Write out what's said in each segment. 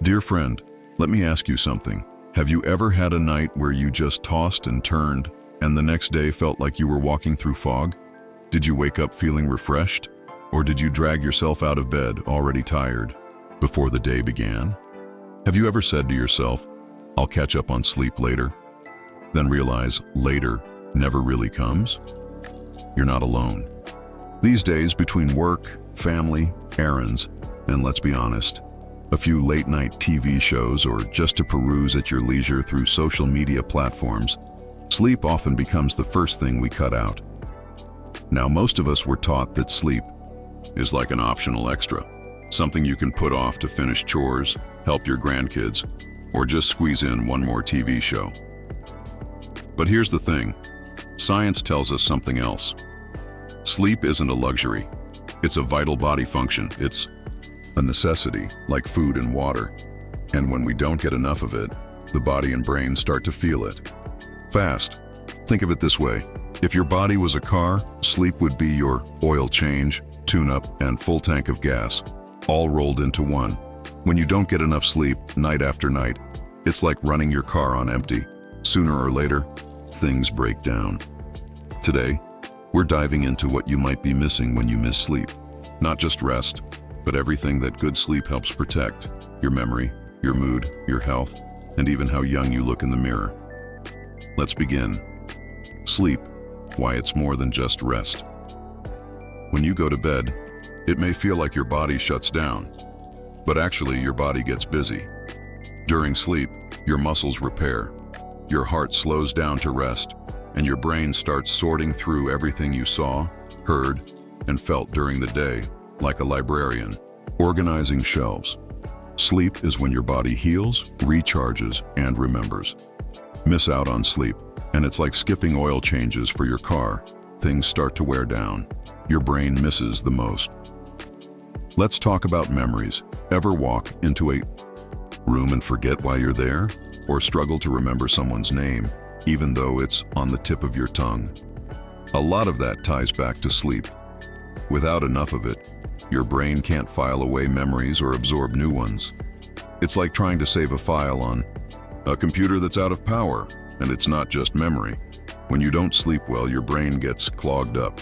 Dear friend, let me ask you something. Have you ever had a night where you just tossed and turned, and the next day felt like you were walking through fog? Did you wake up feeling refreshed? Or did you drag yourself out of bed already tired before the day began? Have you ever said to yourself, I'll catch up on sleep later, then realize later never really comes? You're not alone. These days, between work, family, errands, and let's be honest, a few late-night TV shows or just to peruse at your leisure through social media platforms, sleep often becomes the first thing we cut out. Now, most of us were taught that sleep is like an optional extra, something you can put off to finish chores, help your grandkids, or just squeeze in one more TV show. But here's the thing, science tells us something else. Sleep isn't a luxury. It's a vital body function. It's a necessity, like food and water. And when we don't get enough of it, the body and brain start to feel it fast. Think of it this way. If your body was a car, sleep would be your oil change, tune-up, and full tank of gas, all rolled into one. When you don't get enough sleep, night after night, it's like running your car on empty. Sooner or later, things break down. Today, we're diving into what you might be missing when you miss sleep. Not just rest, but everything that good sleep helps protect. Your memory, your mood, your health, and even how young you look in the mirror. Let's begin. Sleep, why it's more than just rest. When you go to bed, it may feel like your body shuts down, but actually your body gets busy. During sleep, your muscles repair, your heart slows down to rest, and your brain starts sorting through everything you saw, heard, and felt during the day, like a librarian, organizing shelves. Sleep is when your body heals, recharges, and remembers. Miss out on sleep, and it's like skipping oil changes for your car. Things start to wear down. Your brain misses the most. Let's talk about memories. Ever walk into a room and forget why you're there? Or struggle to remember someone's name, even though it's on the tip of your tongue? A lot of that ties back to sleep. Without enough of it, your brain can't file away memories or absorb new ones. It's like trying to save a file on a computer that's out of power, and it's not just memory. When you don't sleep well, your brain gets clogged up.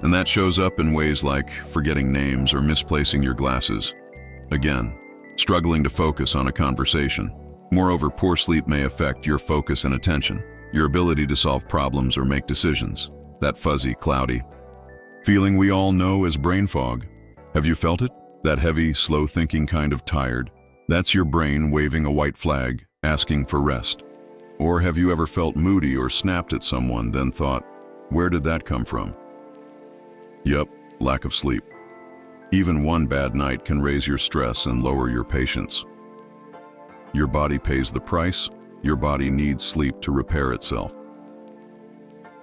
And that shows up in ways like forgetting names or misplacing your glasses. Again, struggling to focus on a conversation. Moreover, poor sleep may affect your focus and attention, your ability to solve problems or make decisions. That fuzzy, cloudy feeling we all know as brain fog. Have you felt it? That heavy, slow-thinking kind of tired? That's your brain waving a white flag, asking for rest. Or have you ever felt moody or snapped at someone, then thought, where did that come from? Yup, lack of sleep. Even one bad night can raise your stress and lower your patience. Your body pays the price. Your body needs sleep to repair itself.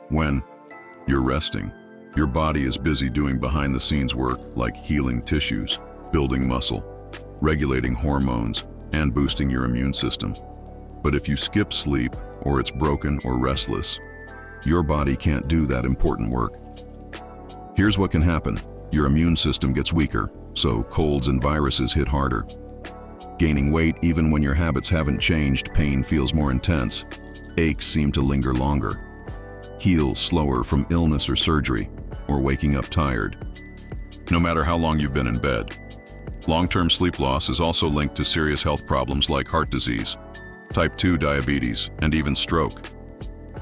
When you're resting, your body is busy doing behind-the-scenes work like healing tissues, building muscle, regulating hormones, and boosting your immune system. But if you skip sleep, or it's broken or restless, your body can't do that important work. Here's what can happen. Your immune system gets weaker, so colds and viruses hit harder. Gaining weight even when your habits haven't changed, pain feels more intense, aches seem to linger longer, heal slower from illness or surgery, or waking up tired. No matter how long you've been in bed. Long-term sleep loss is also linked to serious health problems like heart disease, type 2 diabetes, and even stroke.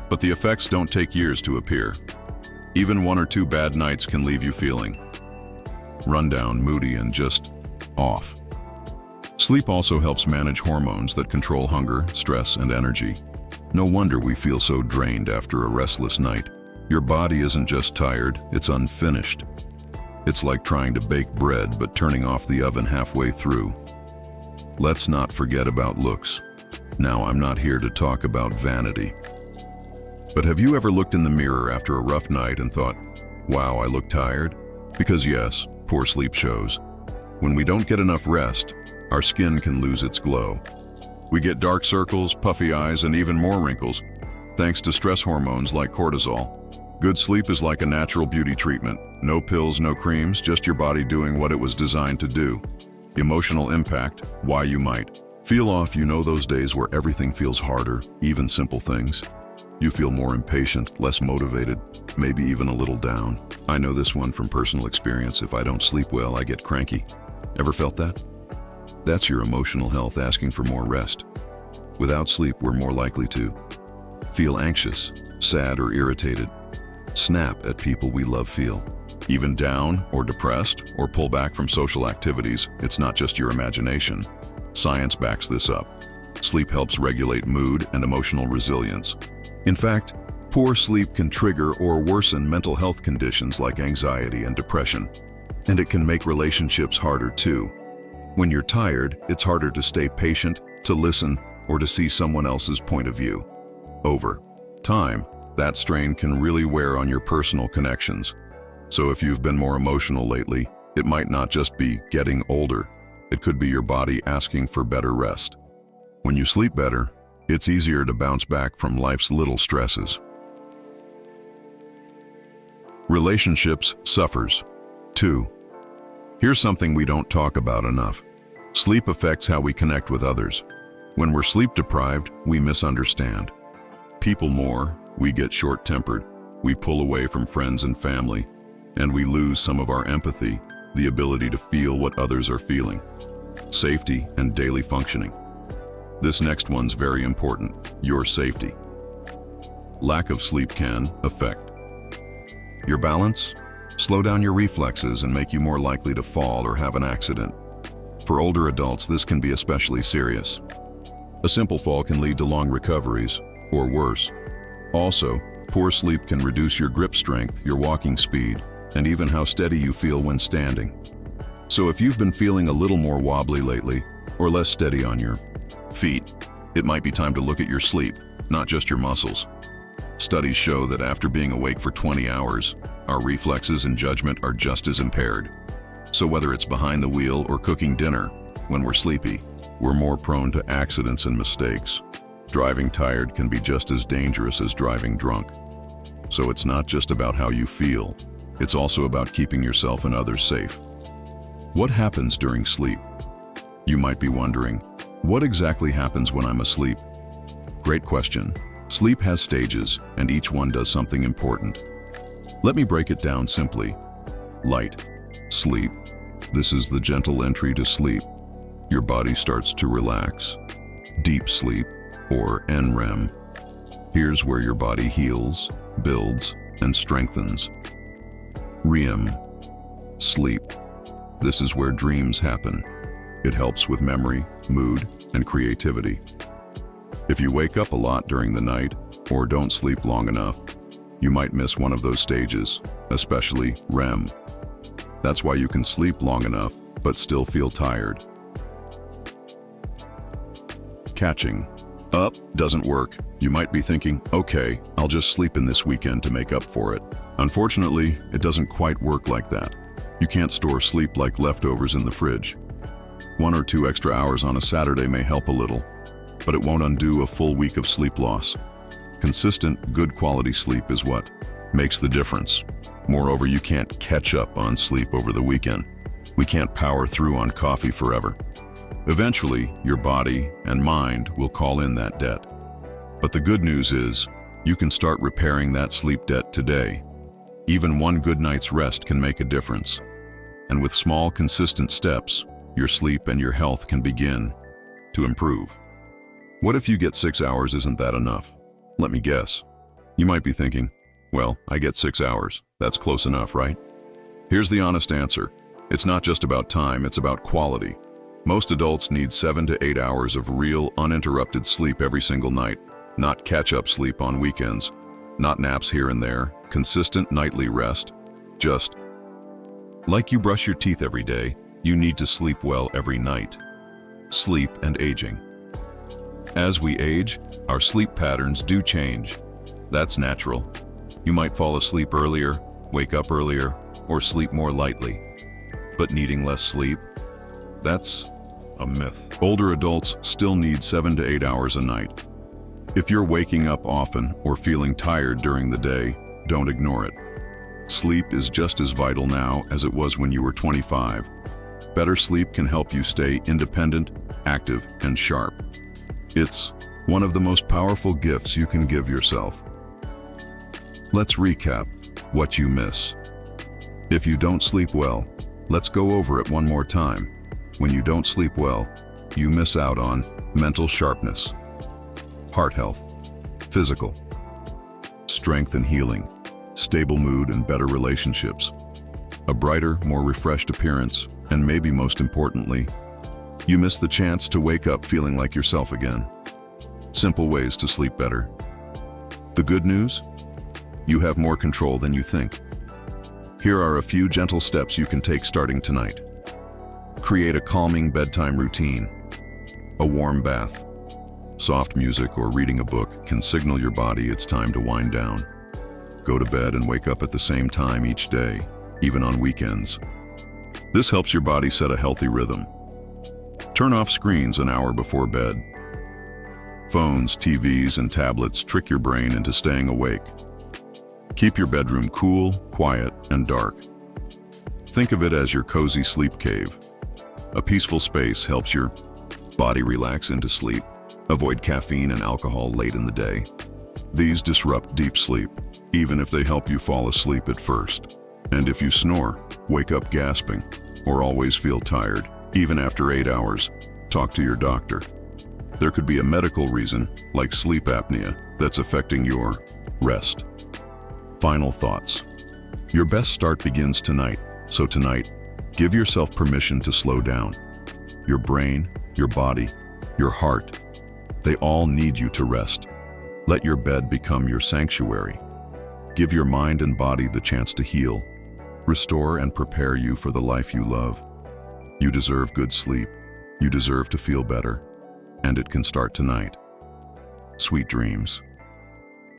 But the effects don't take years to appear. Even 1 or 2 bad nights can leave you feeling rundown, moody, and just off. Sleep also helps manage hormones that control hunger, stress, and energy. No wonder we feel so drained after a restless night. Your body isn't just tired, it's unfinished. It's like trying to bake bread but turning off the oven halfway through. Let's not forget about looks. Now, I'm not here to talk about vanity. But have you ever looked in the mirror after a rough night and thought, wow, I look tired? Because yes, poor sleep shows. When we don't get enough rest, our skin can lose its glow. We get dark circles, puffy eyes, and even more wrinkles, thanks to stress hormones like cortisol. Good sleep is like a natural beauty treatment. No pills, no creams, just your body doing what it was designed to do. Emotional impact, why you might Feel off, you know those days where everything feels harder, even simple things? You feel more impatient, less motivated, maybe even a little down. I know this one from personal experience. If I don't sleep well, I get cranky. Ever felt that? That's your emotional health asking for more rest. Without sleep, we're more likely to feel anxious, sad, or irritated, snap at people we love, feel even down or depressed, or pull back from social activities. It's not just your imagination. Science backs this up. Sleep helps regulate mood and emotional resilience. In fact, poor sleep can trigger or worsen mental health conditions like anxiety and depression. And it can make relationships harder too. When you're tired, it's harder to stay patient, to listen, or to see someone else's point of view. Over time, that strain can really wear on your personal connections. So if you've been more emotional lately, it might not just be getting older. It could be your body asking for better rest. When you sleep better, it's easier to bounce back from life's little stresses. Relationships suffers. 2. Here's something we don't talk about enough. Sleep affects how we connect with others. When we're sleep deprived, we misunderstand people more, we get short-tempered, we pull away from friends and family, and we lose some of our empathy, the ability to feel what others are feeling. Safety and daily functioning. This next one's very important, your safety. Lack of sleep can affect your balance, slow down your reflexes, and make you more likely to fall or have an accident. For older adults, this can be especially serious. A simple fall can lead to long recoveries, or worse. Also, poor sleep can reduce your grip strength, your walking speed, and even how steady you feel when standing. So if you've been feeling a little more wobbly lately, or less steady on your feet, it might be time to look at your sleep, not just your muscles. Studies show that after being awake for 20 hours, our reflexes and judgment are just as impaired. So whether it's behind the wheel or cooking dinner, when we're sleepy, we're more prone to accidents and mistakes. Driving tired can be just as dangerous as driving drunk. So it's not just about how you feel, it's also about keeping yourself and others safe. What happens during sleep? You might be wondering, what exactly happens when I'm asleep? Great question. Sleep has stages, and each one does something important. Let me break it down simply. Light sleep. This is the gentle entry to sleep. Your body starts to relax. Deep sleep, or NREM. Here's where your body heals, builds, and strengthens. REM sleep. This is where dreams happen. It helps with memory, mood, and creativity. If you wake up a lot during the night or don't sleep long enough, you might miss one of those stages, especially REM. That's why you can sleep long enough but still feel tired. Catching up doesn't work. You might be thinking, okay, I'll just sleep in this weekend to make up for it. Unfortunately, it doesn't quite work like that. You can't store sleep like leftovers in the fridge. 1 or 2 extra hours on a Saturday may help a little, but it won't undo a full week of sleep loss. Consistent, good quality sleep is what makes the difference. Moreover, you can't catch up on sleep over the weekend. We can't power through on coffee forever. Eventually, your body and mind will call in that debt. But the good news is, you can start repairing that sleep debt today. Even one good night's rest can make a difference. And with small, consistent steps, your sleep and your health can begin to improve. What if you get 6 hours isn't that enough? Let me guess. You might be thinking, well, I get 6 hours. That's close enough, right? Here's the honest answer. It's not just about time, it's about quality. Most adults need 7 to 8 hours of real, uninterrupted sleep every single night, not catch-up sleep on weekends, not naps here and there, consistent nightly rest. Just like you brush your teeth every day, you need to sleep well every night. Sleep and aging. As we age, our sleep patterns do change. That's natural. You might fall asleep earlier, wake up earlier, or sleep more lightly. But needing less sleep? That's a myth. Older adults still need 7 to 8 hours a night. If you're waking up often or feeling tired during the day, don't ignore it. Sleep is just as vital now as it was when you were 25. Better sleep can help you stay independent, active, and sharp. It's one of the most powerful gifts you can give yourself. Let's recap what you miss. If you don't sleep well, let's go over it one more time. When you don't sleep well, you miss out on mental sharpness, heart health, physical, strength and healing, stable mood and better relationships, a brighter, more refreshed appearance, and maybe most importantly, you miss the chance to wake up feeling like yourself again. Simple ways to sleep better. The good news? You have more control than you think. Here are a few gentle steps you can take starting tonight. Create a calming bedtime routine. A warm bath, soft music, or reading a book can signal your body it's time to wind down. Go to bed and wake up at the same time each day, even on weekends. This helps your body set a healthy rhythm. Turn off screens an hour before bed. Phones, TVs, and tablets trick your brain into staying awake. Keep your bedroom cool, quiet, and dark. Think of it as your cozy sleep cave. A peaceful space helps your body relax into sleep. Avoid caffeine and alcohol late in the day. These disrupt deep sleep, even if they help you fall asleep at first. And if you snore, wake up gasping, or always feel tired, even after 8 hours, talk to your doctor. There could be a medical reason, like sleep apnea, that's affecting your rest. Final thoughts. Your best start begins tonight, so tonight, give yourself permission to slow down. Your brain, your body, your heart, they all need you to rest. Let your bed become your sanctuary. Give your mind and body the chance to heal, restore, and prepare you for the life you love. You deserve good sleep. You deserve to feel better. And it can start tonight. Sweet dreams.